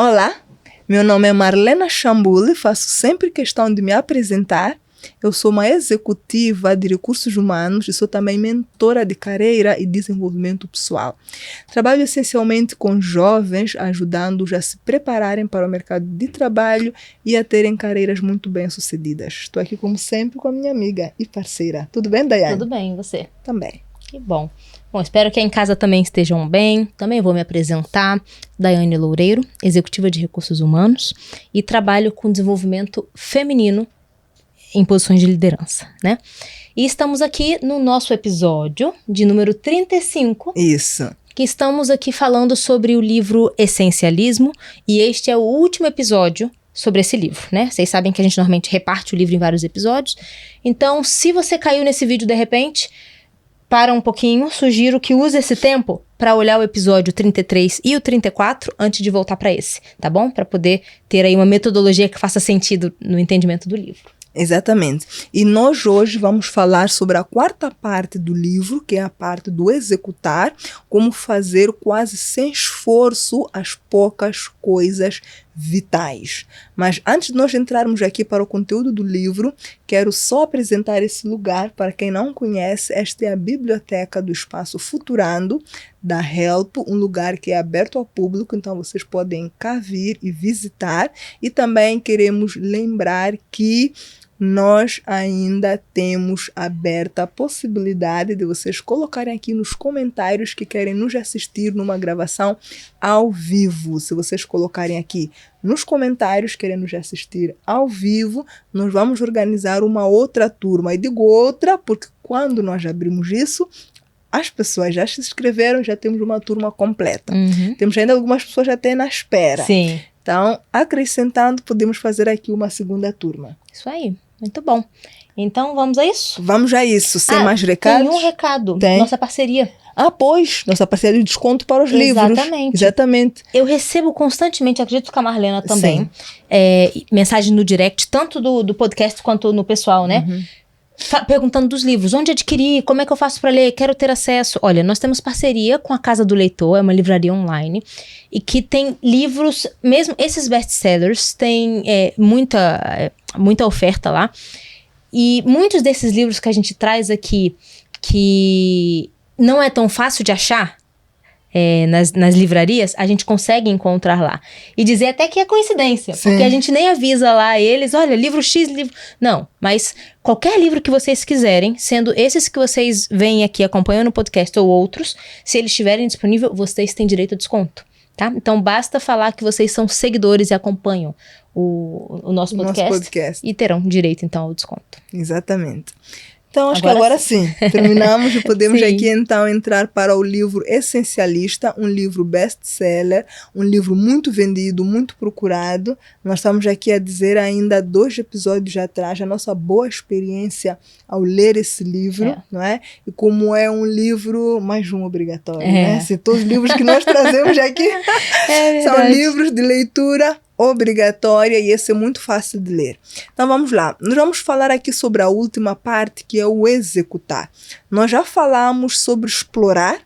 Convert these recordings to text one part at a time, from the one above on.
Olá, meu nome é Marlena Chambule, faço sempre questão de me apresentar. Eu sou uma executiva de recursos humanos e sou também mentora de carreira e desenvolvimento pessoal. Trabalho essencialmente com jovens, ajudando-os a se prepararem para o mercado de trabalho e a terem carreiras muito bem-sucedidas. Estou aqui, como sempre, com a minha amiga e parceira. Tudo bem, Daiane? Tudo bem, e você? Também. Que bom. Bom, espero que aí em casa também estejam bem. Também vou me apresentar. Daiane Loureiro, executiva de recursos humanos e trabalho com desenvolvimento feminino em posições de liderança, né? E estamos aqui no nosso episódio de número 35. Isso. Que estamos aqui falando sobre o livro Essencialismo, e este é o último episódio sobre esse livro, né? Vocês sabem que a gente normalmente reparte o livro em vários episódios. Então, se você caiu nesse vídeo de repente, para um pouquinho, sugiro que use esse tempo para olhar o episódio 33 e o 34 antes de voltar para esse, tá bom? Para poder ter aí uma metodologia que faça sentido no entendimento do livro. Exatamente. E nós hoje vamos falar sobre a quarta parte do livro, que é a parte do executar, como fazer quase sem esforço as poucas coisas vitais. Mas antes de nós entrarmos aqui para o conteúdo do livro, quero só apresentar esse lugar para quem não conhece. Esta é a biblioteca do Espaço Futurando, da Help, um lugar que é aberto ao público, então vocês podem cá vir e visitar. E também queremos lembrar que nós ainda temos aberta a possibilidade de vocês colocarem aqui nos comentários que querem nos assistir numa gravação ao vivo. Se vocês colocarem aqui nos comentários querem nos assistir ao vivo, nós vamos organizar uma outra turma. E digo outra porque quando nós abrimos isso, as pessoas já se inscreveram, já temos uma turma completa. Temos ainda algumas pessoas até na espera. Sim. Então, acrescentando, podemos fazer aqui uma segunda turma. Isso aí, muito bom. Então, vamos a isso? Vamos a isso, sem mais recados? Tem um recado, Tem. Nossa parceria. Pois, nossa parceria de desconto para os livros. Exatamente. Eu recebo constantemente, acredito que a Marlena também, mensagem no direct, tanto do podcast quanto no pessoal, né? Perguntando dos livros, onde adquirir, como é que eu faço para ler, quero ter acesso. Olha, nós temos parceria com a Casa do Leitor, é uma livraria online, e que tem livros, mesmo esses best-sellers, tem muita oferta lá. E muitos desses livros que a gente traz aqui, que não é tão fácil de achar nas livrarias, a gente consegue encontrar lá. E dizer até que é coincidência, Sim. porque a gente nem avisa lá eles, olha, livro X, livro... Não, mas qualquer livro que vocês quiserem, sendo esses que vocês veem aqui acompanhando o podcast ou outros, se eles estiverem disponíveis, vocês têm direito a desconto, tá? Então basta falar que vocês são seguidores e acompanham o nosso podcast e terão direito então ao desconto. Exatamente. Então, acho que agora sim, terminamos e podemos aqui então entrar para o livro Essencialista, um livro best-seller, um livro muito vendido, muito procurado. Nós estamos aqui a dizer ainda 2 episódios atrás a nossa boa experiência ao ler esse livro, não é? E como é um livro, mais um obrigatório, né? Se todos os livros que nós trazemos aqui são livros de leitura obrigatória e esse é muito fácil de ler. Então vamos lá, nós vamos falar aqui sobre a última parte, que é o executar. Nós já falamos sobre explorar,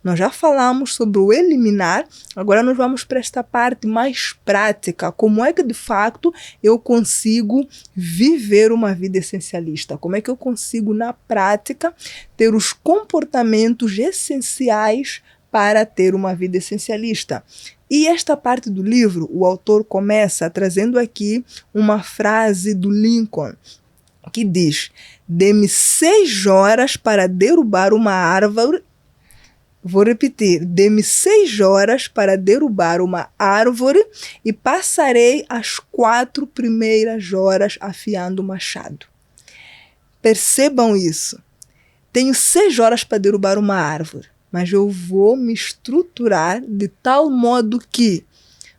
nós já falamos sobre o eliminar, agora nós vamos para esta parte mais prática, como é que de fato eu consigo viver uma vida essencialista, como é que eu consigo na prática ter os comportamentos essenciais para ter uma vida essencialista. E esta parte do livro, o autor começa trazendo aqui uma frase do Lincoln, que diz: dê-me 6 horas para derrubar uma árvore. Vou repetir, dê-me 6 horas para derrubar uma árvore e passarei as 4 primeiras horas afiando o machado. Percebam isso. Tenho 6 horas para derrubar uma árvore, mas eu vou me estruturar de tal modo que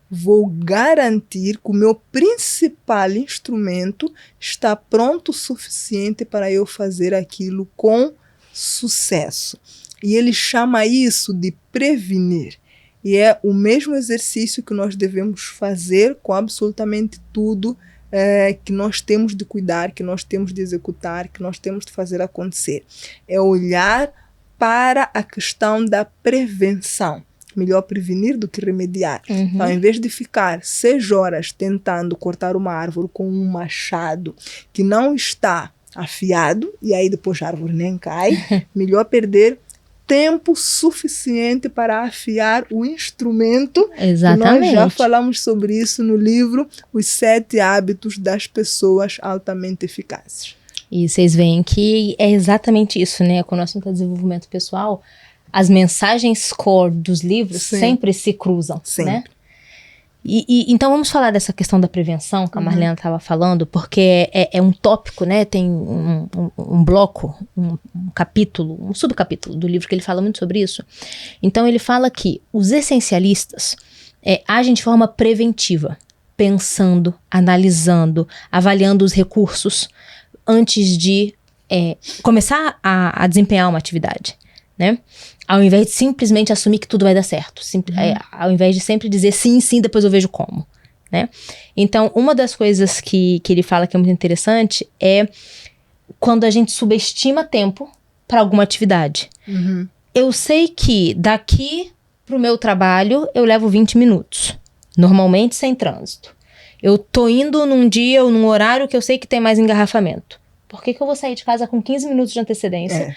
vou garantir que o meu principal instrumento está pronto o suficiente para eu fazer aquilo com sucesso. E ele chama isso de prevenir. E é o mesmo exercício que nós devemos fazer com absolutamente tudo que nós temos de cuidar, que nós temos de executar, que nós temos de fazer acontecer. É olhar para a questão da prevenção. melhor prevenir do que remediar. Então, em vez de ficar 6 horas tentando cortar uma árvore com um machado que não está afiado, e aí depois a árvore nem cai, melhor perder tempo suficiente para afiar o instrumento. Exatamente. Nós já falamos sobre isso no livro Os 7 Hábitos das Pessoas Altamente Eficazes. E vocês veem que é exatamente isso, né? Quando o assunto é desenvolvimento pessoal, as mensagens core dos livros sempre se cruzam, né? Então vamos falar dessa questão da prevenção que a Marlena estava falando, porque é um tópico, né? Tem um bloco, um capítulo, um subcapítulo do livro que ele fala muito sobre isso. Então ele fala que os essencialistas agem de forma preventiva, pensando, analisando, avaliando os recursos antes de começar a desempenhar uma atividade, né? Ao invés de simplesmente assumir que tudo vai dar certo. Ao invés de sempre dizer sim, sim, depois eu vejo como, né? Então, uma das coisas que ele fala que é muito interessante é quando a gente subestima tempo para alguma atividade. Eu sei que daqui pro meu trabalho eu levo 20 minutos, normalmente sem trânsito. Eu tô indo num dia ou num horário que eu sei que tem mais engarrafamento. Por que eu vou sair de casa com 15 minutos de antecedência?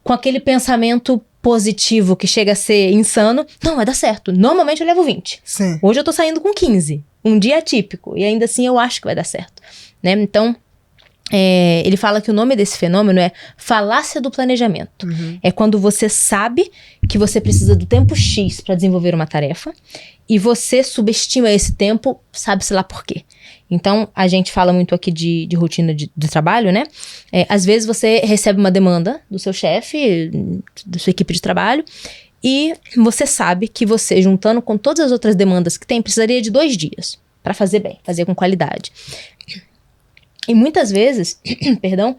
Com aquele pensamento positivo que chega a ser insano. Não, vai dar certo. Normalmente eu levo 20. Sim. Hoje eu tô saindo com 15. Um dia atípico. E ainda assim eu acho que vai dar certo, né? Então, ele fala que o nome desse fenômeno é falácia do planejamento. É quando você sabe que você precisa do tempo X para desenvolver uma tarefa e você subestima esse tempo, sabe-se lá por quê. Então, a gente fala muito aqui de rotina de trabalho, né? Às vezes você recebe uma demanda do seu chefe, da sua equipe de trabalho, e você sabe que você, juntando com todas as outras demandas que tem, precisaria de 2 dias para fazer bem, fazer com qualidade. E muitas vezes, perdão,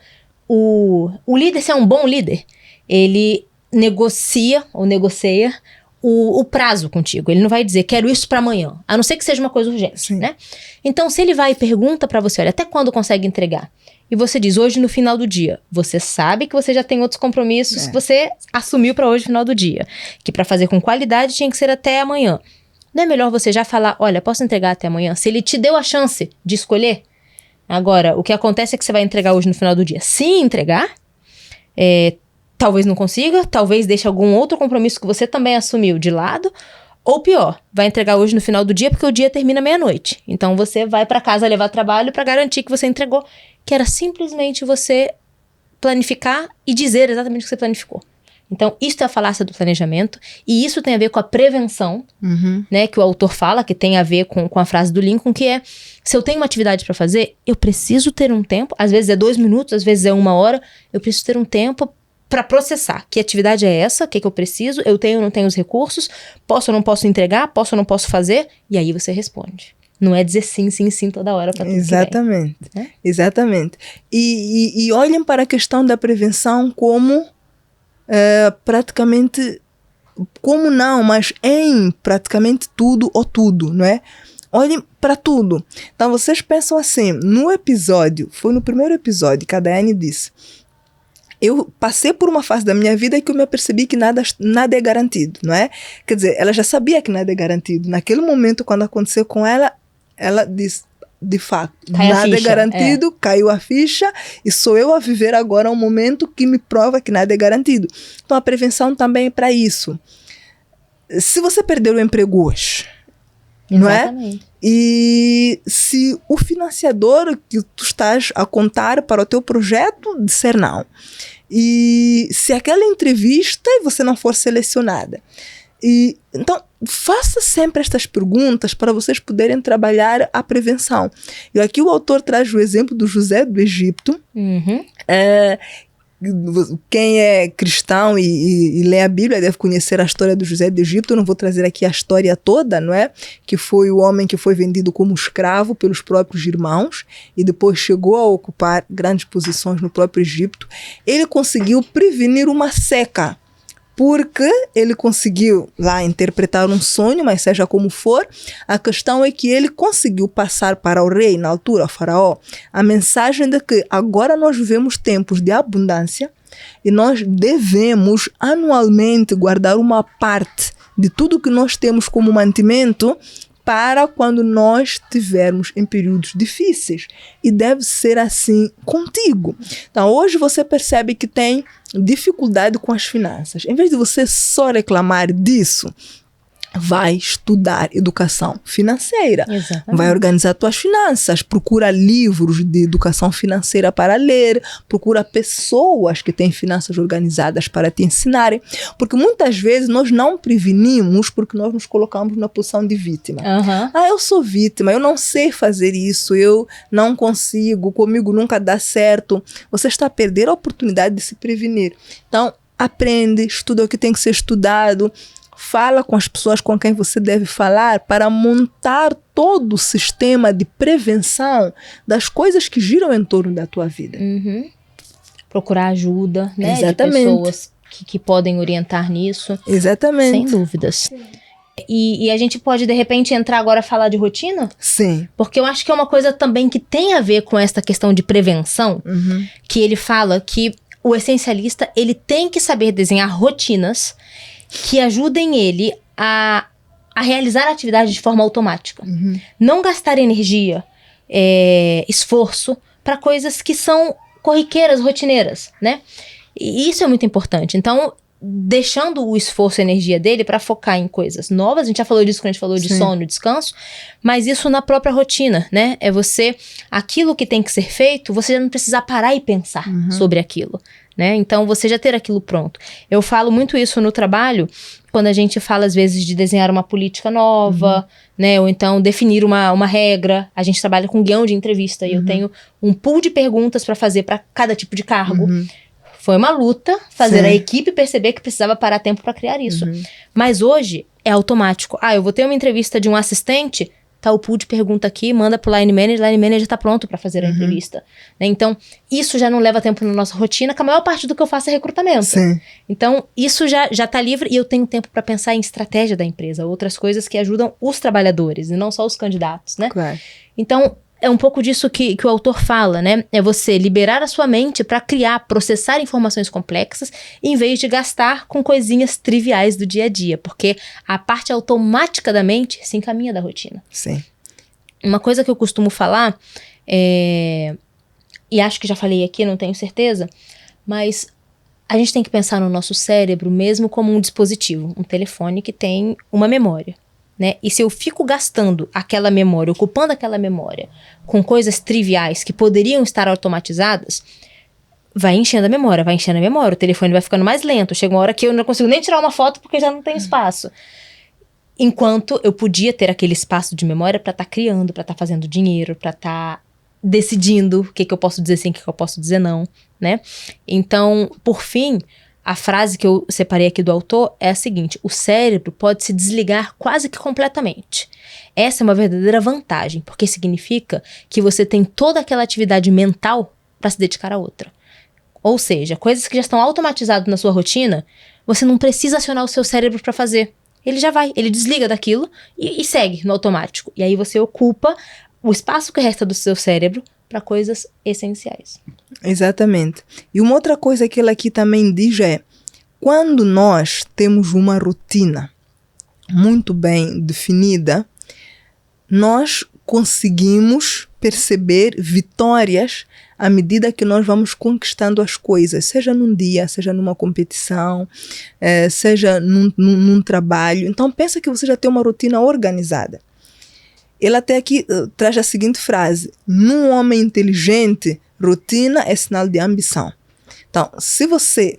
o líder, se é um bom líder, ele negocia o prazo contigo. Ele não vai dizer, quero isso para amanhã, a não ser que seja uma coisa urgente, né? Então, se ele vai e pergunta para você, olha, até quando consegue entregar? E você diz, hoje no final do dia. Você sabe que você já tem outros compromissos que você assumiu para hoje no final do dia. Que para fazer com qualidade tinha que ser até amanhã. Não é melhor você já falar, olha, posso entregar até amanhã? Se ele te deu a chance de escolher. Agora, o que acontece é que você vai entregar hoje no final do dia. Se entregar, talvez não consiga, talvez deixe algum outro compromisso que você também assumiu de lado, ou pior, vai entregar hoje no final do dia porque o dia termina meia-noite. Então você vai para casa levar trabalho para garantir que você entregou, que era simplesmente você planificar e dizer exatamente o que você planificou. Então, isso é a falácia do planejamento, e isso tem a ver com a prevenção, né, que o autor fala, que tem a ver com a frase do Lincoln, que é, se eu tenho uma atividade para fazer, eu preciso ter um tempo, às vezes é 2 minutos, às vezes é 1 hora, eu preciso ter um tempo para processar. Que atividade é essa? O que eu preciso? Eu tenho ou não tenho os recursos? Posso ou não posso entregar? Posso ou não posso fazer? E aí você responde. Não é dizer sim, sim, sim toda hora para tudo. Exatamente. Que vem, né? Exatamente. E olhem para a questão da prevenção como praticamente, como não, mas em praticamente tudo ou tudo, não é? Olhem para tudo. Então vocês pensam assim, no episódio, foi no primeiro episódio que a Daiane disse, eu passei por uma fase da minha vida que eu me apercebi que nada é garantido, não é? Quer dizer, ela já sabia que nada é garantido. Naquele momento, quando aconteceu com ela, ela disse, de fato, nada é garantido, caiu a ficha, e sou eu a viver agora um momento que me prova que nada é garantido. Então a prevenção também é para isso. Se você perder o emprego hoje, não é? E se o financiador que tu estás a contar para o teu projeto disser não, e se aquela entrevista e você não for selecionada, então faça sempre estas perguntas para vocês poderem trabalhar a prevenção. E aqui o autor traz o exemplo do José do Egito. Quem é cristão e lê a Bíblia deve conhecer a história do José do Egito. Eu não vou trazer aqui a história toda, não é? Que foi o homem que foi vendido como escravo pelos próprios irmãos e depois chegou a ocupar grandes posições no próprio Egito. Ele conseguiu prevenir uma seca, porque ele conseguiu lá interpretar um sonho, mas seja como for, a questão é que ele conseguiu passar para o rei, na altura, o faraó, a mensagem de que agora nós vivemos tempos de abundância e nós devemos anualmente guardar uma parte de tudo que nós temos como mantimento para quando nós estivermos em períodos difíceis. E deve ser assim contigo. Então, hoje você percebe que tem dificuldade com as finanças. Em vez de você só reclamar disso, vai estudar educação financeira. Exatamente. Vai organizar tuas finanças, procura livros de educação financeira para ler, procura pessoas que têm finanças organizadas para te ensinarem, porque muitas vezes nós não prevenimos porque nós nos colocamos na posição de vítima. Eu sou vítima, eu não sei fazer isso, eu não consigo, comigo nunca dá certo. Você está a perder a oportunidade de se prevenir. Então, aprende, estuda o que tem que ser estudado, fala com as pessoas com quem você deve falar para montar todo o sistema de prevenção das coisas que giram em torno da tua vida. Procurar ajuda, né? Exatamente. De pessoas que podem orientar nisso. Exatamente. Sem dúvidas. E a gente pode, de repente, entrar agora a falar de rotina? Sim. Porque eu acho que é uma coisa também que tem a ver com essa questão de prevenção, que ele fala que o essencialista, ele tem que saber desenhar rotinas que ajudem ele a realizar a atividade de forma automática. Não gastar energia, esforço para coisas que são corriqueiras, rotineiras, né? E isso é muito importante. Então, deixando o esforço e a energia dele para focar em coisas novas, a gente já falou disso quando a gente falou de sono, descanso, mas isso na própria rotina, né? É você, aquilo que tem que ser feito, você já não precisa parar e pensar sobre aquilo. Né? Então, você já ter aquilo pronto. Eu falo muito isso no trabalho, quando a gente fala, às vezes, de desenhar uma política nova, né? Ou então definir uma regra. A gente trabalha com guião de entrevista e eu tenho um pool de perguntas para fazer para cada tipo de cargo. Foi uma luta fazer a equipe perceber que precisava parar tempo para criar isso. Mas hoje é automático. Eu vou ter uma entrevista de um assistente, tá o pool de pergunta aqui, manda pro line manager tá pronto para fazer a entrevista. Né? Então, isso já não leva tempo na nossa rotina, que a maior parte do que eu faço é recrutamento. Então, isso já tá livre e eu tenho tempo para pensar em estratégia da empresa, outras coisas que ajudam os trabalhadores e não só os candidatos, né? Claro. Então, é um pouco disso que o autor fala, né? É você liberar a sua mente para criar, processar informações complexas, em vez de gastar com coisinhas triviais do dia a dia, porque a parte automática da mente se encaminha da rotina. Sim. Uma coisa que eu costumo falar, e acho que já falei aqui, não tenho certeza, mas a gente tem que pensar no nosso cérebro mesmo como um dispositivo, um telefone que tem uma memória. Né? E se eu fico gastando aquela memória, ocupando aquela memória com coisas triviais que poderiam estar automatizadas, vai enchendo a memória, o telefone vai ficando mais lento, chega uma hora que eu não consigo nem tirar uma foto porque já não tem espaço. Enquanto eu podia ter aquele espaço de memória para estar criando, para estar fazendo dinheiro, para estar decidindo o que eu posso dizer sim, o que eu posso dizer não, né? Então, por fim, a frase que eu separei aqui do autor é a seguinte: o cérebro pode se desligar quase que completamente. Essa é uma verdadeira vantagem, porque significa que você tem toda aquela atividade mental para se dedicar a outra. Ou seja, coisas que já estão automatizadas na sua rotina, você não precisa acionar o seu cérebro para fazer. Ele já vai, ele desliga daquilo e segue no automático. E aí você ocupa o espaço que resta do seu cérebro para coisas essenciais. Exatamente. E uma outra coisa que ele aqui também diz é: quando nós temos uma rotina muito bem definida, nós conseguimos perceber vitórias à medida que nós vamos conquistando as coisas, seja num dia, seja numa competição, seja num trabalho. Então pensa que você já tem uma rotina organizada. Ele até aqui traz a seguinte frase: num homem inteligente, rotina é sinal de ambição. Então, se você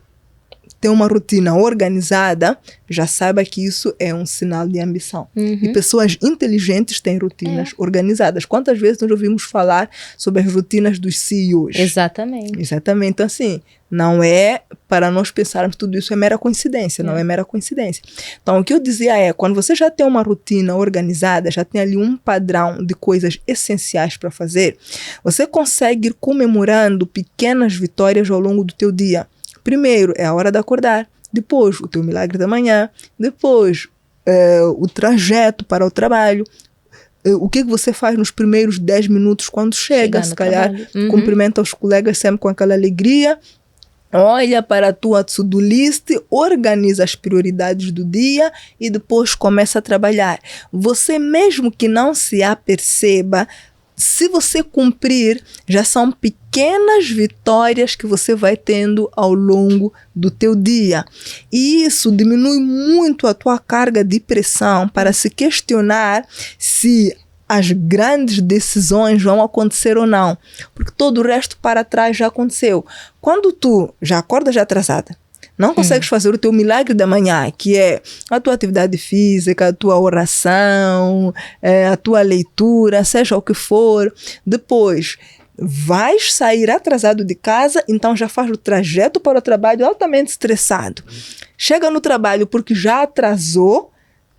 tem uma rotina organizada, já saiba que isso é um sinal de ambição. E pessoas inteligentes têm rotinas organizadas. Quantas vezes nós ouvimos falar sobre as rotinas dos CEOs? Exatamente. Exatamente. Então, assim, não é para nós pensarmos que tudo isso é mera coincidência, não é mera coincidência. Então, o que eu dizia é, quando você já tem uma rotina organizada, já tem ali um padrão de coisas essenciais para fazer, você consegue ir comemorando pequenas vitórias ao longo do teu dia. Primeiro é a hora de acordar, depois o teu milagre da manhã, depois o trajeto para o trabalho, o que você faz nos primeiros 10 minutos quando chega, se calhar cumprimenta os colegas sempre com aquela alegria, olha para a tua to-do list, organiza as prioridades do dia e depois começa a trabalhar. Você mesmo que não se aperceba, se você cumprir, já são pequenas vitórias que você vai tendo ao longo do teu dia. E isso diminui muito a tua carga de pressão para se questionar se as grandes decisões vão acontecer ou não. Porque todo o resto para trás já aconteceu. Quando tu já acordas já atrasada, não consegues fazer o teu milagre da manhã, que é a tua atividade física, a tua oração, a tua leitura, seja o que for. Depois, vais sair atrasado de casa, então já faz o trajeto para o trabalho altamente estressado. Chega no trabalho porque já atrasou,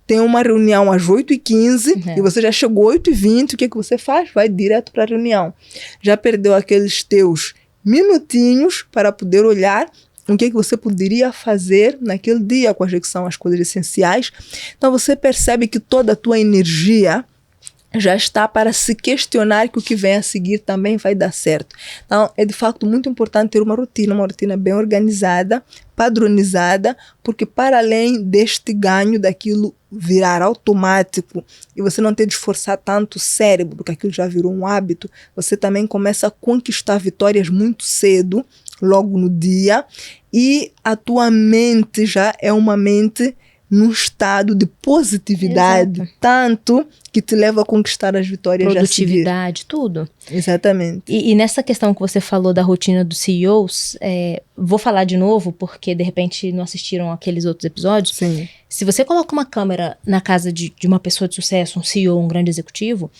tem uma reunião às 8h15 e você já chegou 8h20, o que você faz? Vai direto para a reunião. Já perdeu aqueles teus minutinhos para poder olhar o que você poderia fazer naquele dia, quais são as coisas essenciais. Então você percebe que toda a tua energia já está para se questionar que o que vem a seguir também vai dar certo. Então, é de fato muito importante ter uma rotina bem organizada, padronizada, porque para além deste ganho daquilo virar automático e você não ter de esforçar tanto o cérebro, porque aquilo já virou um hábito, você também começa a conquistar vitórias muito cedo, logo no dia, e a tua mente já é uma mente num estado de positividade, tanto que te leva a conquistar as vitórias já a seguir. Produtividade, tudo. Exatamente. E nessa questão que você falou da rotina dos CEOs, vou falar de novo, porque de repente não assistiram aqueles outros episódios. Sim. Se você coloca uma câmera na casa de uma pessoa de sucesso, um CEO, um grande executivo,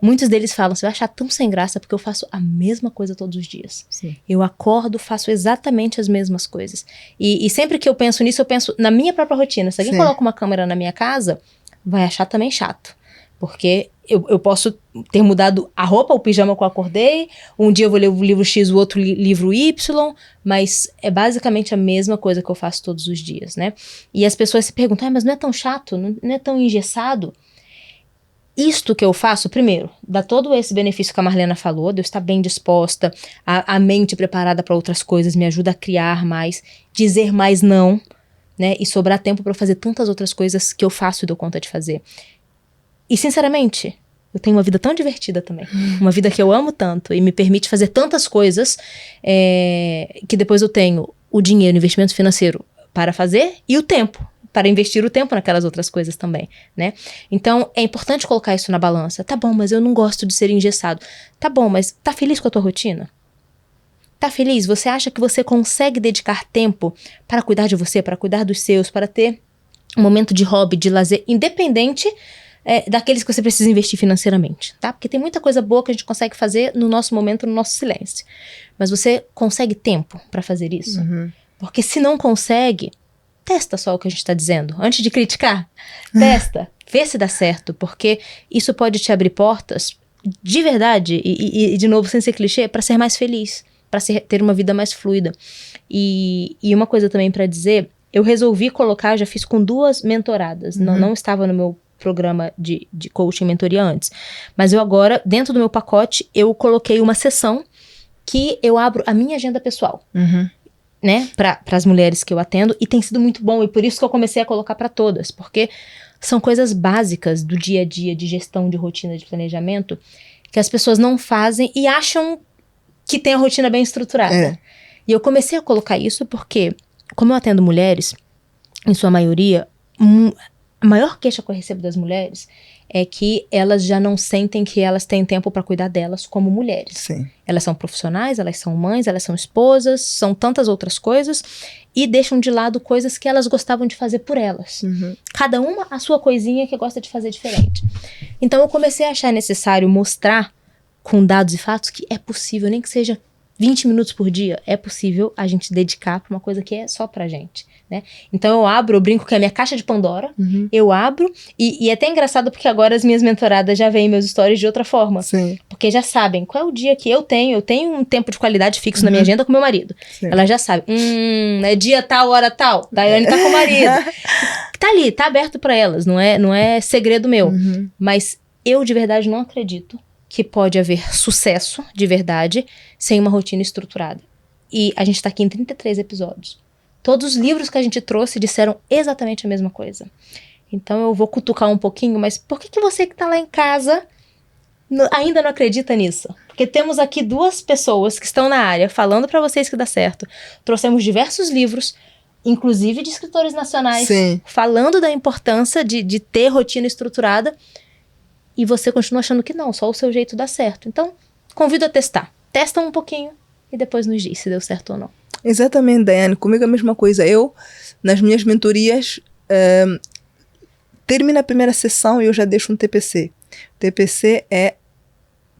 muitos deles falam, você vai achar tão sem graça porque eu faço a mesma coisa todos os dias. Sim. Eu acordo, faço exatamente as mesmas coisas. E sempre que eu penso nisso, eu penso na minha própria rotina. Se alguém coloca uma câmera na minha casa, vai achar também chato. Porque eu posso ter mudado a roupa, o pijama que eu acordei, um dia eu vou ler o livro X, o outro livro Y, mas é basicamente a mesma coisa que eu faço todos os dias, né? E as pessoas se perguntam, mas não é tão chato, não é tão engessado? Isto que eu faço, primeiro, dá todo esse benefício que a Marlena falou, de eu estar bem disposta, a mente preparada para outras coisas, me ajuda a criar mais, dizer mais não, né? E sobrar tempo para fazer tantas outras coisas que eu faço e dou conta de fazer. E, sinceramente, eu tenho uma vida tão divertida também. Uma vida que eu amo tanto e me permite fazer tantas coisas que depois eu tenho o dinheiro, o investimento financeiro para fazer e o tempo, para investir o tempo naquelas outras coisas também, né? Então, é importante colocar isso na balança. Tá bom, mas eu não gosto de ser engessado. Tá bom, mas tá feliz com a tua rotina? Tá feliz? Você acha que você consegue dedicar tempo para cuidar de você, para cuidar dos seus, para ter um momento de hobby, de lazer, independente daqueles que você precisa investir financeiramente, tá? Porque tem muita coisa boa que a gente consegue fazer no nosso momento, no nosso silêncio. Mas você consegue tempo para fazer isso? Porque se não consegue, testa só o que a gente está dizendo. Antes de criticar, testa, vê se dá certo, porque isso pode te abrir portas de verdade, e de novo, sem ser clichê, para ser mais feliz, para ter uma vida mais fluida. E uma coisa também para dizer, eu resolvi colocar, já fiz com 2 mentoradas, não estava no meu programa de coaching e mentoria antes, mas eu agora, dentro do meu pacote, eu coloquei uma sessão que eu abro a minha agenda pessoal, né, para as mulheres que eu atendo, e tem sido muito bom, e por isso que eu comecei a colocar para todas, porque são coisas básicas do dia a dia, de gestão, de rotina, de planejamento, que as pessoas não fazem e acham que tem a rotina bem estruturada. E eu comecei a colocar isso porque, como eu atendo mulheres, em sua maioria, a maior queixa que eu recebo das mulheres é que elas já não sentem que elas têm tempo para cuidar delas como mulheres. Sim. Elas são profissionais, elas são mães, elas são esposas, são tantas outras coisas, e deixam de lado coisas que elas gostavam de fazer por elas. Cada uma a sua coisinha que gosta de fazer diferente. Então eu comecei a achar necessário mostrar com dados e fatos que é possível, nem que seja 20 minutos por dia, é possível a gente dedicar para uma coisa que é só pra gente, né? Então eu brinco que é a minha caixa de Pandora, eu abro, e é até engraçado porque agora as minhas mentoradas já veem meus stories de outra forma. Sim. Porque já sabem qual é o dia que eu tenho um tempo de qualidade fixo na minha agenda com meu marido. Sim. Elas já sabem, é dia tal, hora tal, Daiane tá com o marido. Tá ali, tá aberto pra elas, não é segredo meu. Mas eu de verdade não acredito que pode haver sucesso de verdade sem uma rotina estruturada. E a gente tá aqui em 33 episódios. Todos os livros que a gente trouxe disseram exatamente a mesma coisa. Então eu vou cutucar um pouquinho, mas por que você que tá lá em casa ainda não acredita nisso? Porque temos aqui 2 pessoas que estão na área falando pra vocês que dá certo. Trouxemos diversos livros, inclusive de escritores nacionais, Sim. falando da importância de ter rotina estruturada. E você continua achando que não, só o seu jeito dá certo. Então, convido a testar. Testa um pouquinho e depois nos diz se deu certo ou não. Exatamente, Daiane. Comigo é a mesma coisa. Eu, nas minhas mentorias, termina a primeira sessão e eu já deixo um TPC. O TPC é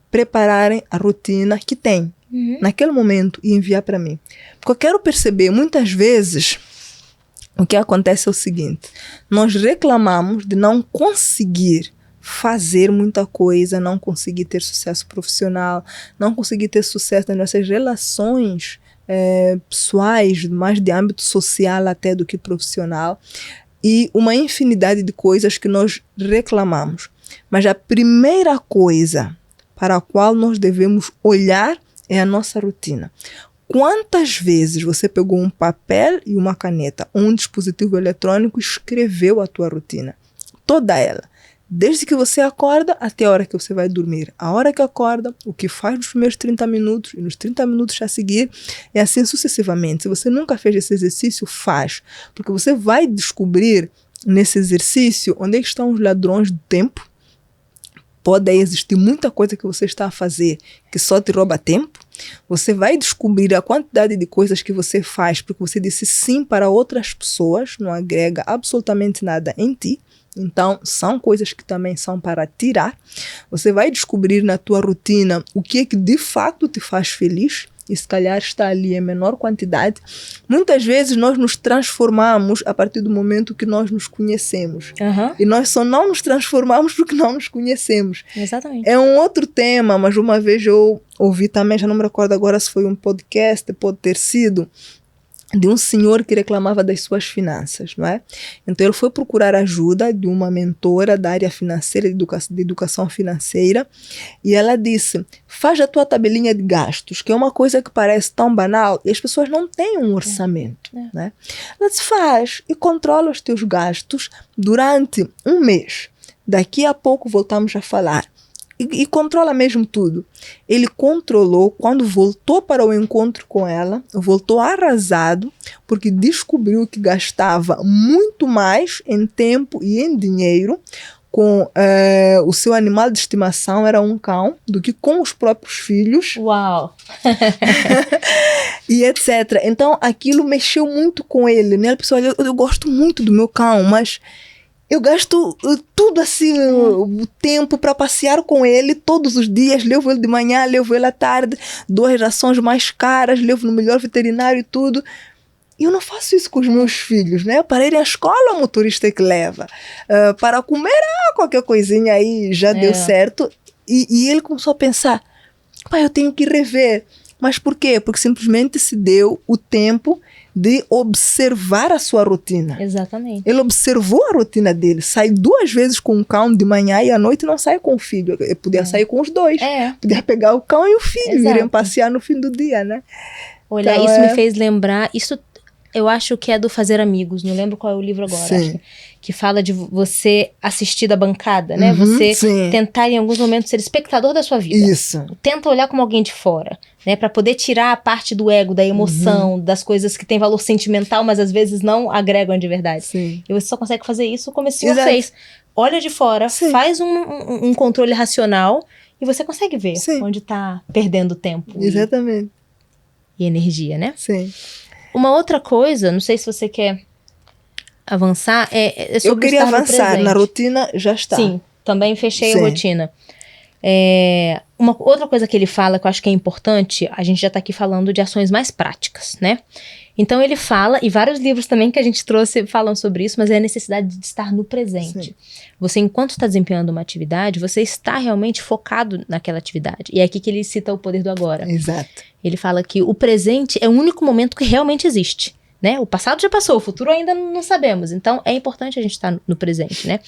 prepararem a rotina que tem naquele momento e enviar para mim. Porque eu quero perceber, muitas vezes, o que acontece é o seguinte. Nós reclamamos de não conseguir fazer muita coisa, não conseguir ter sucesso profissional, não conseguir ter sucesso nas nossas relações pessoais, mais de âmbito social até do que profissional, e uma infinidade de coisas que nós reclamamos. Mas a primeira coisa para a qual nós devemos olhar é a nossa rotina. Quantas vezes você pegou um papel e uma caneta ou um dispositivo eletrônico e escreveu a tua rotina? Toda ela. Desde que você acorda até a hora que você vai dormir. A hora que acorda, o que faz nos primeiros 30 minutos e nos 30 minutos a seguir, e assim sucessivamente. Se você nunca fez esse exercício, faz. Porque você vai descobrir nesse exercício onde é que estão os ladrões do tempo. Pode existir muita coisa que você está a fazer que só te rouba tempo. Você vai descobrir a quantidade de coisas que você faz porque você disse sim para outras pessoas, não agrega absolutamente nada em ti. Então, são coisas que também são para tirar. Você vai descobrir na tua rotina o que é que de fato te faz feliz. E se calhar está ali em menor quantidade. Muitas vezes nós nos transformamos a partir do momento que nós nos conhecemos. E nós só não nos transformamos porque não nos conhecemos. Exatamente. É um outro tema, mas uma vez eu ouvi também, já não me recordo agora se foi um podcast, pode ter sido, de um senhor que reclamava das suas finanças, não é? Então ele foi procurar ajuda de uma mentora da área financeira, de educação financeira, e ela disse, faz a tua tabelinha de gastos, que é uma coisa que parece tão banal, e as pessoas não têm um orçamento, né? Ela disse, faz e controla os teus gastos durante um mês. Daqui a pouco voltamos a falar. E controla mesmo tudo. Ele controlou, quando voltou para o encontro com ela, voltou arrasado, porque descobriu que gastava muito mais em tempo e em dinheiro com o seu animal de estimação, era um cão, do que com os próprios filhos. Uau! E etc. Então aquilo mexeu muito com ele, né? Ele pensou, olha, eu gosto muito do meu cão, mas eu gasto tudo assim, o tempo para passear com ele todos os dias. Levo ele de manhã, levo ele à tarde, 2 rações mais caras, levo no melhor veterinário e tudo. E eu não faço isso com os meus filhos, né? Para irem à escola, o motorista é que leva. Para comer, qualquer coisinha aí já deu certo. E ele começou a pensar, pai, eu tenho que rever. Mas por quê? Porque simplesmente se deu o tempo de observar a sua rotina. Exatamente. Ele observou a rotina dele. Sai 2 vezes com o cão de manhã e à noite não sai com o filho. Ele podia sair com os 2. Podia pegar o cão e o filho. Exato. Irem passear no fim do dia, né? Olha, então, isso me fez lembrar... Isso eu acho que é do Fazer Amigos. Não lembro qual é o livro agora. Acho que fala de você assistir da bancada, né? Você tentar em alguns momentos ser espectador da sua vida. Isso. Tenta olhar como alguém de fora, né? Para poder tirar a parte do ego, da emoção, das coisas que têm valor sentimental, mas às vezes não agregam de verdade. Sim. E você só consegue fazer isso como esse senhor fez. Olha de fora, faz um controle racional e você consegue ver onde está perdendo tempo. Exatamente. E energia, né? Sim. Uma outra coisa, não sei se você quer avançar, é sobre eu queria avançar, na rotina já está. Sim, também fechei a rotina. Uma outra coisa que ele fala, que eu acho que é importante, a gente já está aqui falando de ações mais práticas, né? Então ele fala, e vários livros também que a gente trouxe falam sobre isso, mas é a necessidade de estar no presente. Sim. Você, enquanto está desempenhando uma atividade, você está realmente focado naquela atividade. E é aqui que ele cita o poder do agora. Exato. Ele fala que o presente é o único momento que realmente existe, né? O passado já passou, o futuro ainda não sabemos. Então, é importante a gente estar no presente, né?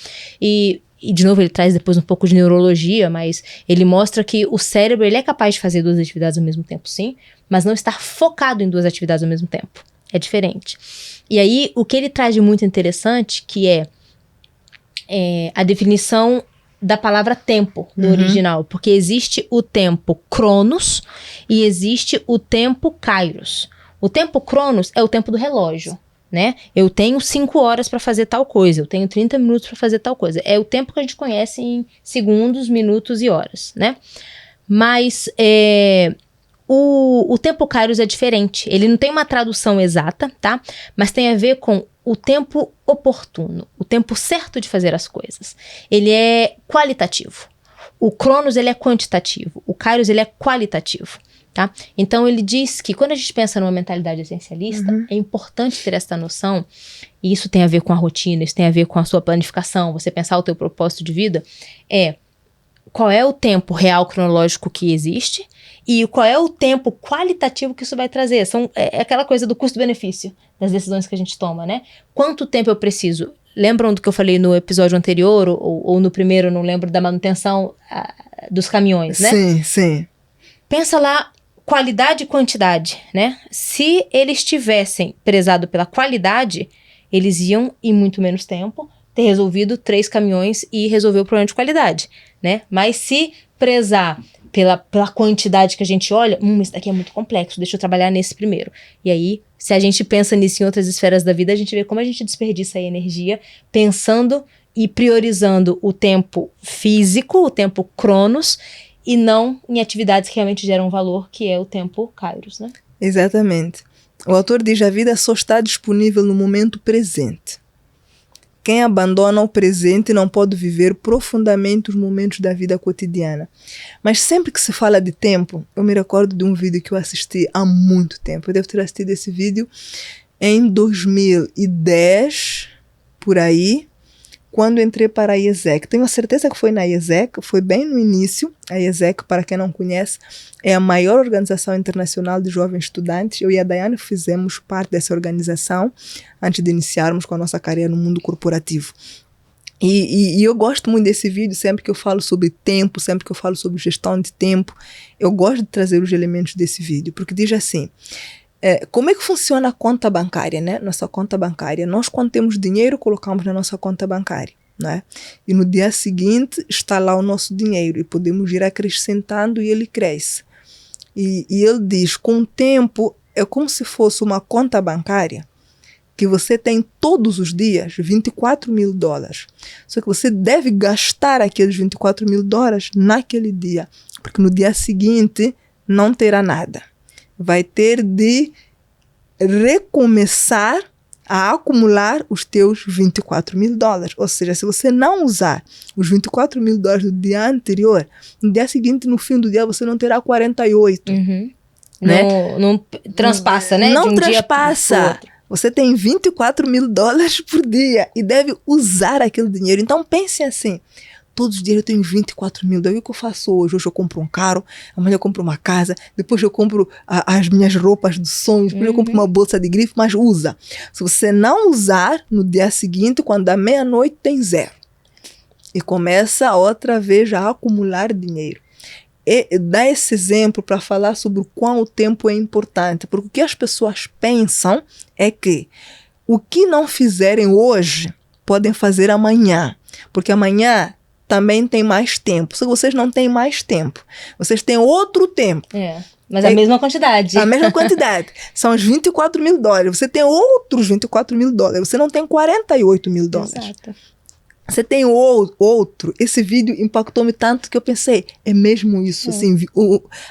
E de novo, ele traz depois um pouco de neurologia, mas ele mostra que o cérebro ele é capaz de fazer 2 atividades ao mesmo tempo, sim. mas não estar focado em 2 atividades ao mesmo tempo. É diferente. E aí, o que ele traz de muito interessante, que é a definição da palavra tempo no original, porque existe o tempo Cronos e existe o tempo Kairos. O tempo Cronos é o tempo do relógio, né? Eu tenho 5 horas para fazer tal coisa, eu tenho 30 minutos para fazer tal coisa. É o tempo que a gente conhece em segundos, minutos e horas, né? Mas o tempo Kairos é diferente. Ele não tem uma tradução exata, tá? Mas tem a ver com o tempo oportuno, o tempo certo de fazer as coisas. Ele é qualitativo. O Cronos, ele é quantitativo. O Kairos, ele é qualitativo, tá? Então, ele diz que quando a gente pensa numa mentalidade essencialista, é importante ter essa noção, e isso tem a ver com a rotina, isso tem a ver com a sua planificação, você pensar o teu propósito de vida, qual é o tempo real cronológico que existe e qual é o tempo qualitativo que isso vai trazer. É aquela coisa do custo-benefício das decisões que a gente toma, né? Quanto tempo eu preciso? Lembram do que eu falei no episódio anterior ou no primeiro, não lembro, da manutenção dos caminhões, né? Sim, sim. Pensa lá, qualidade e quantidade, né? Se eles tivessem prezado pela qualidade, eles iam, em muito menos tempo, ter resolvido 3 caminhões e resolver o problema de qualidade, né? Mas se prezar pela quantidade que a gente olha, isso daqui é muito complexo, deixa eu trabalhar nesse primeiro. E aí, se a gente pensa nisso em outras esferas da vida, a gente vê como a gente desperdiça a energia pensando e priorizando o tempo físico, o tempo Cronos, e não em atividades que realmente geram valor, que é o tempo Kairos, né? Exatamente. O autor diz: a vida só está disponível no momento presente. Quem abandona o presente não pode viver profundamente os momentos da vida cotidiana. Mas sempre que se fala de tempo, eu me recordo de um vídeo que eu assisti há muito tempo. Eu devo ter assistido esse vídeo em 2010, por aí, quando entrei para a IESEC. Tenho a certeza que foi na IESEC, foi bem no início. A IESEC, para quem não conhece, é a maior organização internacional de jovens estudantes. Eu e a Daiane fizemos parte dessa organização antes de iniciarmos com a nossa carreira no mundo corporativo. E eu gosto muito desse vídeo, sempre que eu falo sobre tempo, sempre que eu falo sobre gestão de tempo, eu gosto de trazer os elementos desse vídeo, porque diz assim: como é que funciona a conta bancária, né? Nossa conta bancária. Nós, quando temos dinheiro, colocamos na nossa conta bancária, né? E no dia seguinte está lá o nosso dinheiro e podemos ir acrescentando e ele cresce. E ele diz: com o tempo é como se fosse uma conta bancária que você tem todos os dias $24.000. Só que você deve gastar aqueles $24.000 naquele dia, porque no dia seguinte não terá nada. Vai ter de recomeçar a acumular os teus $24.000. Ou seja, se você não usar os $24.000 do dia anterior, no dia seguinte, no fim do dia, você não terá 48. Né? Não transpassa, né? Não de um transpassa. Dia pro outro. Você tem $24.000 por dia e deve usar aquele dinheiro. Então pense assim: todos os dias eu tenho $24.000. O que eu faço hoje? Hoje eu compro um carro, amanhã eu compro uma casa, depois eu compro as minhas roupas dos sonhos, depois eu compro uma bolsa de grife, mas usa. Se você não usar, no dia seguinte, quando dá meia-noite, tem 0. E começa outra vez a acumular dinheiro. E dá esse exemplo para falar sobre o quão o tempo é importante, porque o que as pessoas pensam é que o que não fizerem hoje, podem fazer amanhã, porque amanhã também tem mais tempo. Se vocês não têm mais tempo, vocês têm outro tempo. Mas a mesma quantidade. A mesma quantidade. São os $24.000. Você tem outros $24.000. Você não tem $48.000. Exato. Você tem outro. Esse vídeo impactou-me tanto que eu pensei: é mesmo isso. Assim,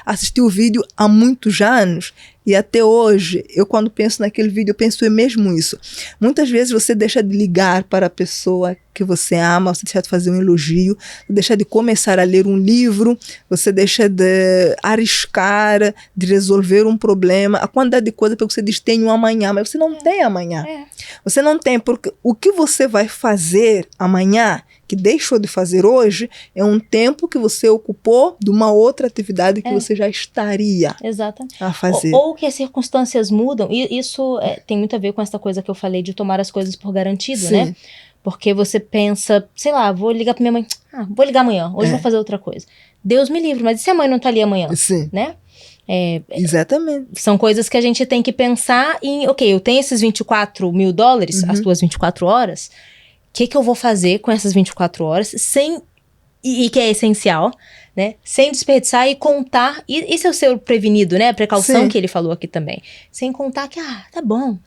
assisti o vídeo há muitos anos e até hoje, eu quando penso naquele vídeo, eu penso: é mesmo isso. Muitas vezes você deixa de ligar para a pessoa que você ama, você deixa de fazer um elogio, você deixa de começar a ler um livro, você deixa de arriscar, de resolver um problema. A quantidade de coisa que você diz: tenho amanhã, mas você não tem amanhã. Você não tem, porque o que você vai fazer amanhã, que deixou de fazer hoje, é um tempo que você ocupou de uma outra atividade que você já estaria a fazer. Ou que as circunstâncias mudam, e isso tem muito a ver com essa coisa que eu falei de tomar as coisas por garantido, né? Porque você pensa, sei lá, vou ligar pra minha mãe, vou ligar amanhã, hoje vou fazer outra coisa. Deus me livre, mas e se a mãe não tá ali amanhã? Né? Exatamente. São coisas que a gente tem que pensar em, ok, eu tenho esses $24 mil, as tuas 24 horas, o que eu vou fazer com essas 24 horas sem, e que é essencial, né? Sem desperdiçar e contar, isso é o seu prevenido, né? A precaução Sim. que ele falou aqui também. Sem contar que, tá bom,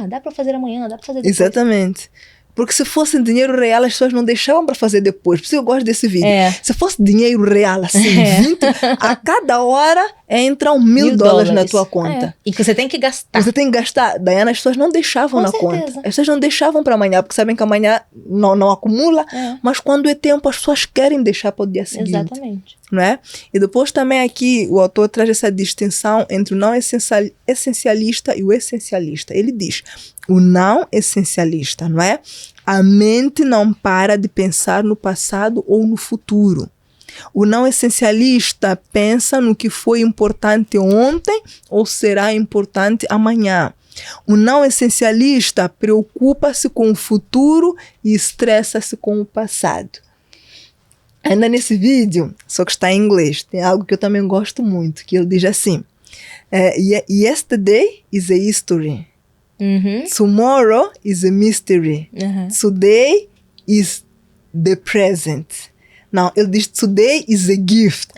dá pra fazer amanhã, dá pra fazer depois. Exatamente. Porque se fosse dinheiro real, as pessoas não deixavam para fazer depois. Por isso eu gosto desse vídeo. Se fosse dinheiro real, assim, 20, a cada hora entra $1.000 na tua conta. E que você tem que gastar. Você tem que gastar. Diana, as pessoas não deixavam Com na certeza. conta. As pessoas não deixavam para amanhã, porque sabem que amanhã não acumula. Mas quando é tempo, as pessoas querem deixar para o dia seguinte. Exatamente. Não é? E depois também aqui o autor traz essa distinção entre o não essencialista e o essencialista. Ele diz, o não essencialista, não é? A mente não para de pensar no passado ou no futuro. O não essencialista pensa no que foi importante ontem ou será importante amanhã. O não essencialista preocupa-se com o futuro e estressa-se com o passado. Ainda nesse vídeo, só que está em inglês, tem algo que eu também gosto muito, que ele diz assim, yesterday is a history, tomorrow is a mystery, today is the present. Não, ele diz today is a gift,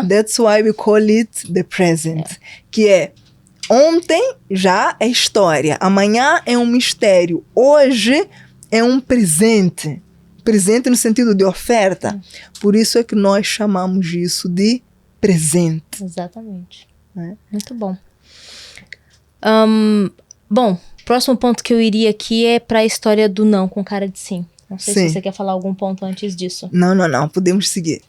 that's why we call it the present, que é ontem já é história, amanhã é um mistério, hoje é um presente. Presente no sentido de oferta. Por isso é que nós chamamos isso de presente. Exatamente. Muito bom. Bom, próximo ponto que eu iria aqui é para a história do não com cara de sim. Não sei se você quer falar algum ponto antes disso. Não. Podemos seguir.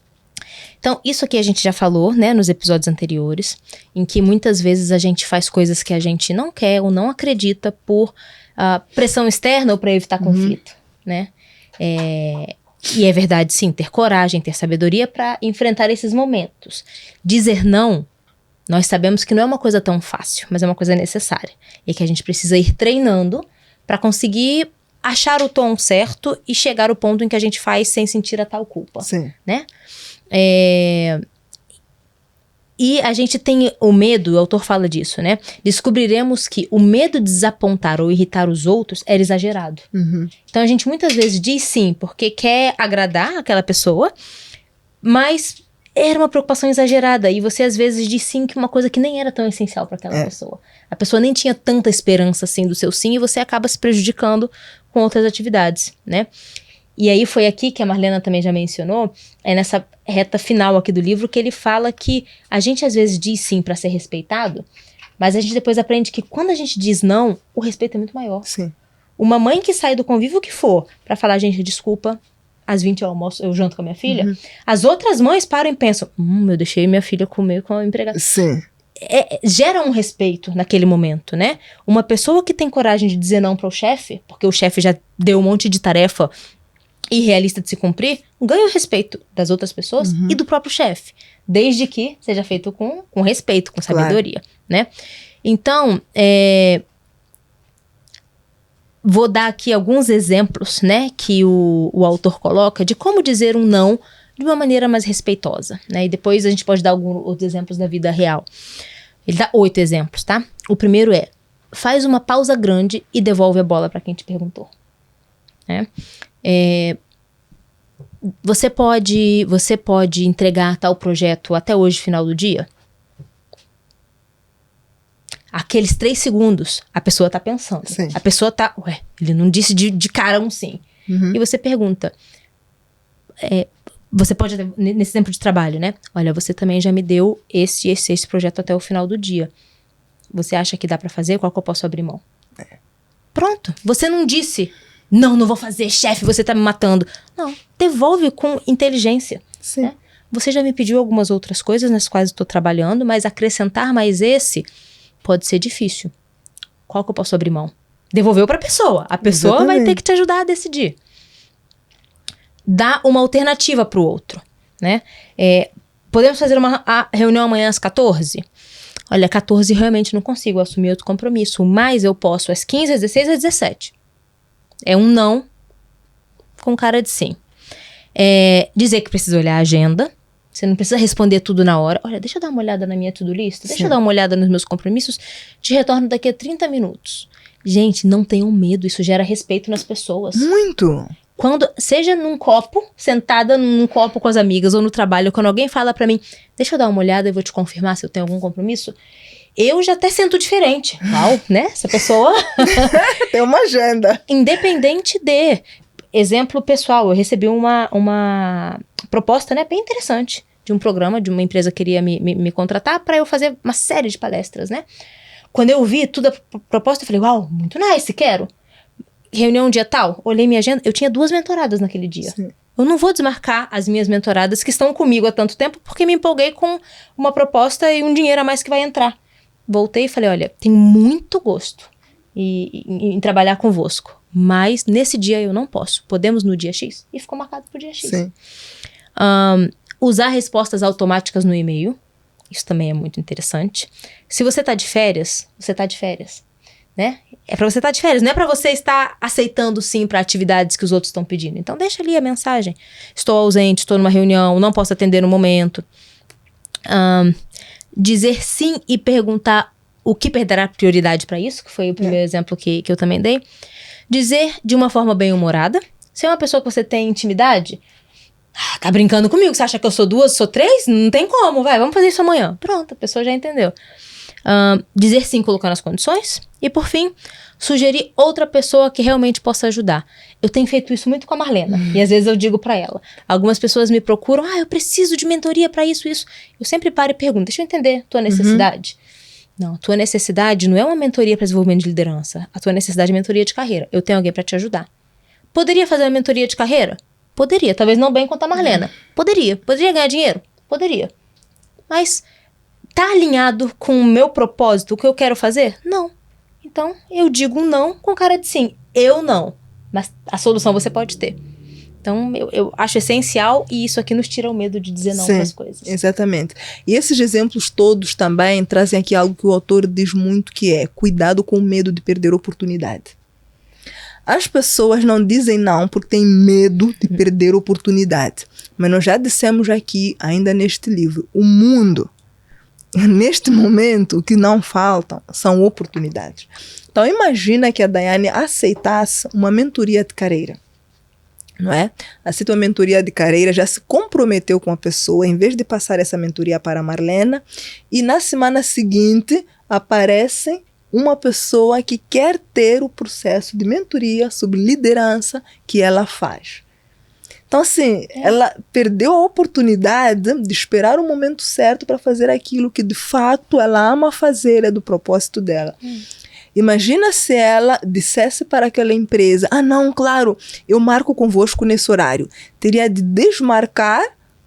Então, isso aqui a gente já falou, né, nos episódios anteriores, em que muitas vezes a gente faz coisas que a gente não quer ou não acredita por pressão externa ou para evitar conflito, né? E é verdade, sim, ter coragem, ter sabedoria para enfrentar esses momentos. Dizer não, nós sabemos que não é uma coisa tão fácil, mas é uma coisa necessária. E que a gente precisa ir treinando para conseguir achar o tom certo e chegar ao ponto em que a gente faz sem sentir a tal culpa. Sim. Né? E a gente tem o medo, o autor fala disso, né? Descobriremos que o medo de desapontar ou irritar os outros era exagerado. Então a gente muitas vezes diz sim, porque quer agradar aquela pessoa, mas era uma preocupação exagerada. E você às vezes diz sim que uma coisa que nem era tão essencial para aquela pessoa. A pessoa nem tinha tanta esperança assim do seu sim e você acaba se prejudicando com outras atividades, né? E aí foi aqui que a Marlena também já mencionou, nessa reta final aqui do livro, que ele fala que a gente às vezes diz sim para ser respeitado, mas a gente depois aprende que quando a gente diz não, o respeito é muito maior. Sim. Uma mãe que sai do convívio que for para falar, gente, desculpa, às 20 eu janto com a minha filha, as outras mães param e pensam, eu deixei minha filha comer com a empregada. Sim. Gera um respeito naquele momento, né? Uma pessoa que tem coragem de dizer não para o chefe, porque o chefe já deu um monte de tarefa irrealista de se cumprir, ganha o respeito das outras pessoas e do próprio chefe, desde que seja feito com respeito, com sabedoria, né? Então, vou dar aqui alguns exemplos, né, que o autor coloca de como dizer um não de uma maneira mais respeitosa, né? E depois a gente pode dar alguns outros exemplos da vida real. Ele dá 8 exemplos, tá? O primeiro é, faz uma pausa grande e devolve a bola para quem te perguntou, né? Você pode entregar tal projeto até hoje, final do dia? Aqueles 3 segundos, a pessoa tá pensando. Sim. A pessoa tá... ele não disse de cara um sim. E você pergunta... você pode, nesse exemplo de trabalho, né? Olha, você também já me deu esse projeto até o final do dia. Você acha que dá pra fazer? Qual que eu posso abrir mão? Pronto. Você não disse... Não vou fazer, chefe, você tá me matando. Não, devolve com inteligência. Sim. Né? Você já me pediu algumas outras coisas nas quais estou trabalhando, mas acrescentar mais esse pode ser difícil. Qual que eu posso abrir mão? Devolveu pra pessoa. A pessoa Exatamente. vai ter que te ajudar a decidir. Dá uma alternativa pro outro, né? Podemos fazer uma reunião amanhã às 14? Olha, 14 realmente não consigo assumir outro compromisso, mas eu posso às 15, às 16, às 17. É um não com cara de sim. Dizer que precisa olhar a agenda, Você não precisa responder tudo na hora. Olha, deixa eu dar uma olhada na minha to-do list. Deixa eu dar uma olhada nos meus compromissos. Te retorno daqui a 30 minutos. Gente, não tenham medo. Isso gera respeito nas pessoas. Muito. Quando, seja num copo, sentada num copo com as amigas ou no trabalho, quando alguém fala pra mim, deixa eu dar uma olhada e vou te confirmar se eu tenho algum compromisso, eu já até sinto diferente. Uau, né? Essa pessoa... Tem uma agenda. Independente de... Exemplo pessoal, eu recebi uma proposta, né, bem interessante, de um programa, de uma empresa que queria me contratar para eu fazer uma série de palestras, né? Quando eu vi toda a proposta, eu falei, uau, muito nice, quero. Reunião dia tal, olhei minha agenda, eu tinha 2 mentoradas naquele dia. Sim. Eu não vou desmarcar as minhas mentoradas que estão comigo há tanto tempo porque me empolguei com uma proposta e um dinheiro a mais que vai entrar. Voltei e falei, olha, tenho muito gosto em trabalhar convosco. Mas nesse dia eu não posso. Podemos no dia X? E ficou marcado pro dia X. Sim. Usar respostas automáticas no e-mail. Isso também é muito interessante. Se você tá de férias, você tá de férias. Né? É pra você estar de férias. Não é pra você estar aceitando sim pra atividades que os outros estão pedindo. Então deixa ali a mensagem. Estou ausente, estou numa reunião, não posso atender no momento. Dizer sim e perguntar o que perderá prioridade pra isso, que foi o primeiro exemplo que eu também dei. Dizer de uma forma bem-humorada. Se é uma pessoa que você tem intimidade, tá brincando comigo, você acha que eu sou 2, sou 3? Não tem como, vai, vamos fazer isso amanhã. Pronto, a pessoa já entendeu. Dizer sim colocando as condições. E por fim, sugerir outra pessoa que realmente possa ajudar. Eu tenho feito isso muito com a Marlena. E às vezes eu digo pra ela. Algumas pessoas me procuram, eu preciso de mentoria pra isso. Eu sempre paro e pergunto, deixa eu entender tua necessidade. Não, a tua necessidade não é uma mentoria para desenvolvimento de liderança. A tua necessidade é mentoria de carreira. Eu tenho alguém para te ajudar. Poderia fazer uma mentoria de carreira? Poderia. Talvez não bem quanto a Marlena. Poderia. Poderia ganhar dinheiro? Poderia. Mas tá alinhado com o meu propósito, o que eu quero fazer? Não. Então, eu digo um não com cara de sim. Eu não. Mas a solução você pode ter. Então, eu acho essencial e isso aqui nos tira o medo de dizer não para as coisas. Exatamente. E esses exemplos todos também trazem aqui algo que o autor diz muito, que é cuidado com o medo de perder oportunidade. As pessoas não dizem não porque têm medo de perder oportunidade. Mas nós já dissemos aqui, ainda neste livro, o mundo, neste momento, o que não faltam são oportunidades. Então, imagina que a Daiane aceitasse uma mentoria de carreira. Não é? Aceita uma mentoria de carreira, já se comprometeu com a pessoa, em vez de passar essa mentoria para a Marlena, e na semana seguinte aparece uma pessoa que quer ter o processo de mentoria sobre liderança que ela faz. Então, assim, ela perdeu a oportunidade de esperar o momento certo para fazer aquilo que, de fato, ela ama fazer, é do propósito dela. Imagina se ela dissesse para aquela empresa, não, claro, eu marco convosco nesse horário. Teria de desmarcar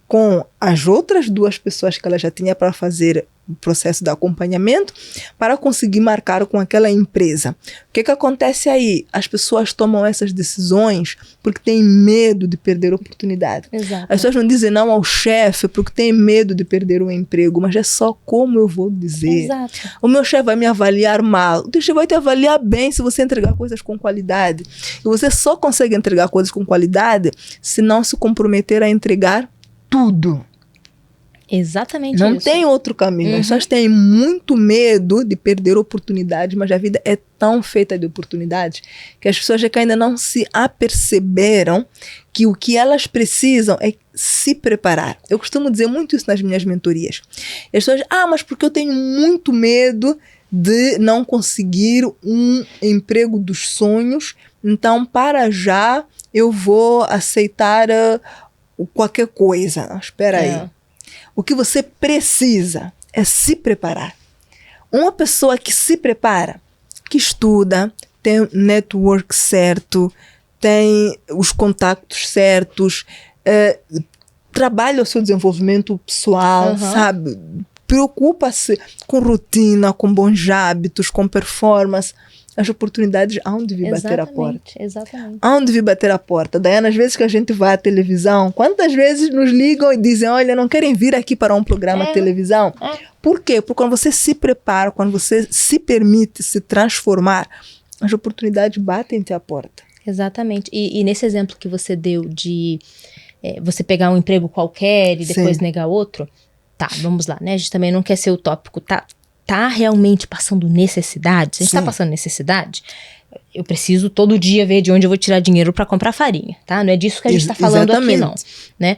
com as outras 2 pessoas que ela já tinha para fazer o processo de acompanhamento para conseguir marcar com aquela empresa. O que acontece aí? As pessoas tomam essas decisões porque têm medo de perder a oportunidade. Exato. As pessoas não dizem não ao chefe porque têm medo de perder o emprego, mas é só como eu vou dizer. Exato. O meu chefe vai me avaliar mal. O teu chefe vai te avaliar bem se você entregar coisas com qualidade. E você só consegue entregar coisas com qualidade se não se comprometer a entregar tudo. Exatamente não isso. Tem outro caminho. As pessoas têm muito medo de perder oportunidades, mas a vida é tão feita de oportunidades que as pessoas que ainda não se aperceberam que o que elas precisam é se preparar. Eu costumo dizer muito isso nas minhas mentorias. E as pessoas, mas porque eu tenho muito medo de não conseguir um emprego dos sonhos, então para já eu vou aceitar qualquer coisa. Não, espera aí. O que você precisa é se preparar. Uma pessoa que se prepara, que estuda, tem o network certo, tem os contactos certos, trabalha o seu desenvolvimento pessoal, sabe? Preocupa-se com rotina, com bons hábitos, com performance. As oportunidades hão de vir bater a porta. Exatamente. Hão de vir bater a porta. Daiane, às vezes que a gente vai à televisão, quantas vezes nos ligam e dizem, olha, não querem vir aqui para um programa de televisão? Por quê? Porque quando você se prepara, quando você se permite se transformar, as oportunidades batem-te à porta. Exatamente. E nesse exemplo que você deu de você pegar um emprego qualquer e depois negar outro. Tá, vamos lá, né? A gente também não quer ser utópico. Tá realmente passando necessidade? Se a gente tá passando necessidade, eu preciso todo dia ver de onde eu vou tirar dinheiro para comprar farinha, tá? Não é disso que a gente tá falando aqui, não, né?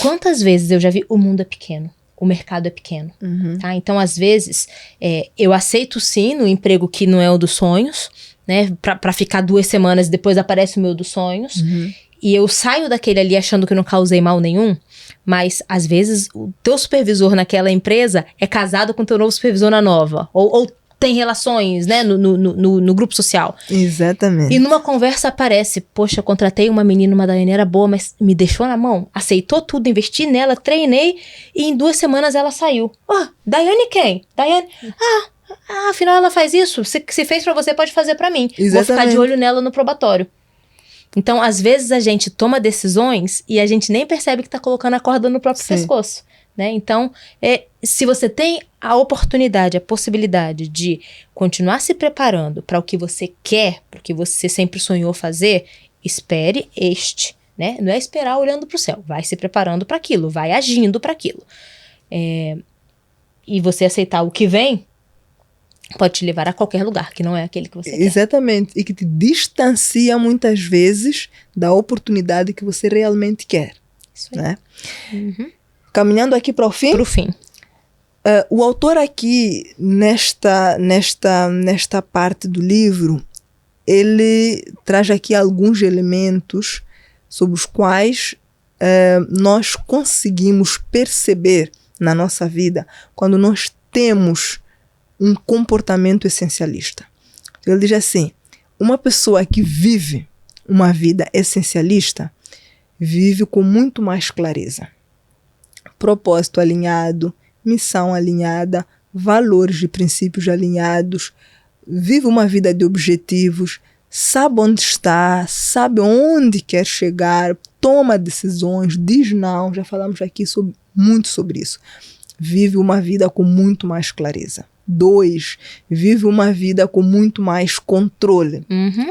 Quantas vezes eu já vi, o mundo é pequeno, o mercado é pequeno, tá? Então, às vezes, eu aceito sim no emprego que não é o dos sonhos, né? Pra ficar 2 semanas e depois aparece o meu dos sonhos. E eu saio daquele ali achando que eu não causei mal nenhum, mas às vezes o teu supervisor naquela empresa é casado com o teu novo supervisor na nova. Ou tem relações, né, no grupo social. Exatamente. E numa conversa aparece, poxa, eu contratei uma menina, uma Daiane era boa, mas me deixou na mão, aceitou tudo, investi nela, treinei, e em 2 semanas ela saiu. Daiane quem? Daiane, afinal ela faz isso, se fez pra você, pode fazer pra mim. Exatamente. Vou ficar de olho nela no probatório. Então, às vezes a gente toma decisões e a gente nem percebe que tá colocando a corda no próprio pescoço. Né? Então, se você tem a oportunidade, a possibilidade de continuar se preparando para o que você quer, para o que você sempre sonhou fazer, espere né? Não é esperar olhando para o céu, vai se preparando para aquilo, vai agindo para aquilo. E você aceitar o que vem, pode te levar a qualquer lugar, que não é aquele que você quer. Exatamente, e que te distancia muitas vezes da oportunidade que você realmente quer. Isso aí. Né? Caminhando aqui para o fim. Para o fim. O autor aqui, nesta parte do livro, ele traz aqui alguns elementos sobre os quais nós conseguimos perceber na nossa vida quando nós temos um comportamento essencialista. Ele diz assim, uma pessoa que vive uma vida essencialista vive com muito mais clareza. Propósito alinhado, missão alinhada, valores e princípios alinhados, vive uma vida de objetivos, sabe onde está, sabe onde quer chegar, toma decisões, diz não, já falamos aqui muito sobre isso. Vive uma vida com muito mais clareza. 2, vive uma vida com muito mais controle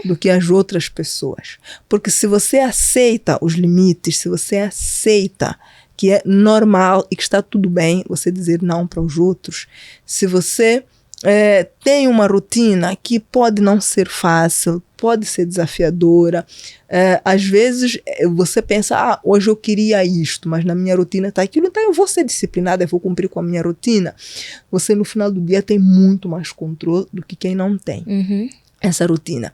do que as outras pessoas. Porque se você aceita os limites, se você aceita que é normal e que está tudo bem você dizer não para os outros, se você tem uma rotina que pode não ser fácil, pode ser desafiadora, às vezes você pensa, hoje eu queria isto, mas na minha rotina está aquilo, então eu vou ser disciplinada, eu vou cumprir com a minha rotina. Você no final do dia tem muito mais controle do que quem não tem essa rotina.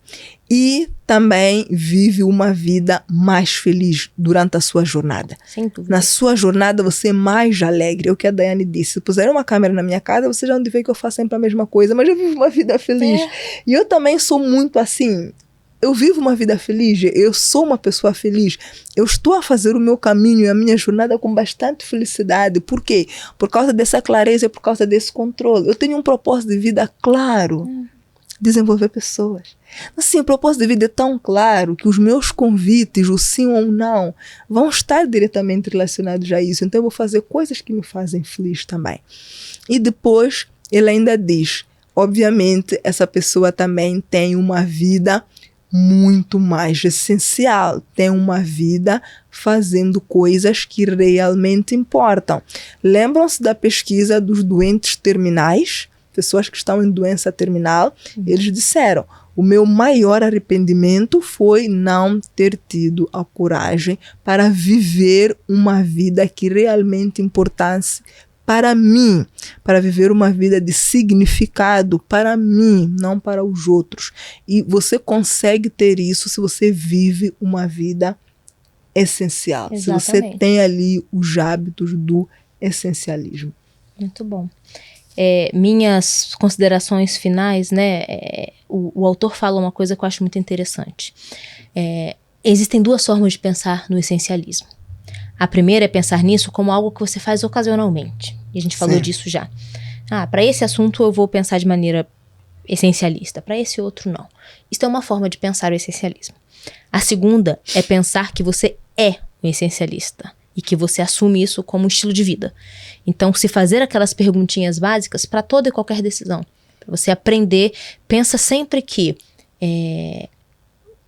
E também vive uma vida mais feliz durante a sua jornada. Sem dúvida. Na sua jornada você é mais alegre. É o que a Daiane disse. Se puserem uma câmera na minha casa, você já não vê que eu faço sempre a mesma coisa, mas eu vivo uma vida feliz. E eu também sou muito assim. Eu vivo uma vida feliz, eu sou uma pessoa feliz. Eu estou a fazer o meu caminho e a minha jornada com bastante felicidade. Por quê? Por causa dessa clareza e por causa desse controle. Eu tenho um propósito de vida claro. Desenvolver pessoas. Assim, o propósito de vida é tão claro que os meus convites, o sim ou o não, vão estar diretamente relacionados a isso. Então eu vou fazer coisas que me fazem feliz também. E depois ele ainda diz, obviamente essa pessoa também tem uma vida muito mais essencial, tem uma vida fazendo coisas que realmente importam. Lembram-se da pesquisa dos doentes terminais? Pessoas que estão em doença terminal, eles disseram, o meu maior arrependimento foi não ter tido a coragem para viver uma vida que realmente importasse para mim, para viver uma vida de significado para mim, não para os outros. E você consegue ter isso se você vive uma vida essencial, Exatamente. Se você tem ali os hábitos do essencialismo. Muito bom. Minhas considerações finais, né? O autor fala uma coisa que eu acho muito interessante. Existem 2 formas de pensar no essencialismo. A primeira é pensar nisso como algo que você faz ocasionalmente. E a gente falou disso já. Para esse assunto eu vou pensar de maneira essencialista, para esse outro não. Isso é uma forma de pensar o essencialismo. A segunda é pensar que você é um essencialista e que você assume isso como um estilo de vida. Então, se fazer aquelas perguntinhas básicas para toda e qualquer decisão, para você aprender, pensa sempre que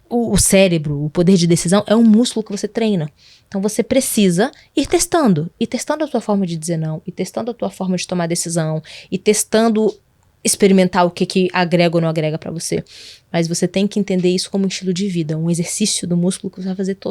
o cérebro, o poder de decisão, é um músculo que você treina. Então você precisa ir testando a tua forma de dizer não, e testando a tua forma de tomar decisão, e testando experimentar o que agrega ou não agrega pra você. Mas você tem que entender isso como um estilo de vida, um exercício do músculo que você vai fazer todo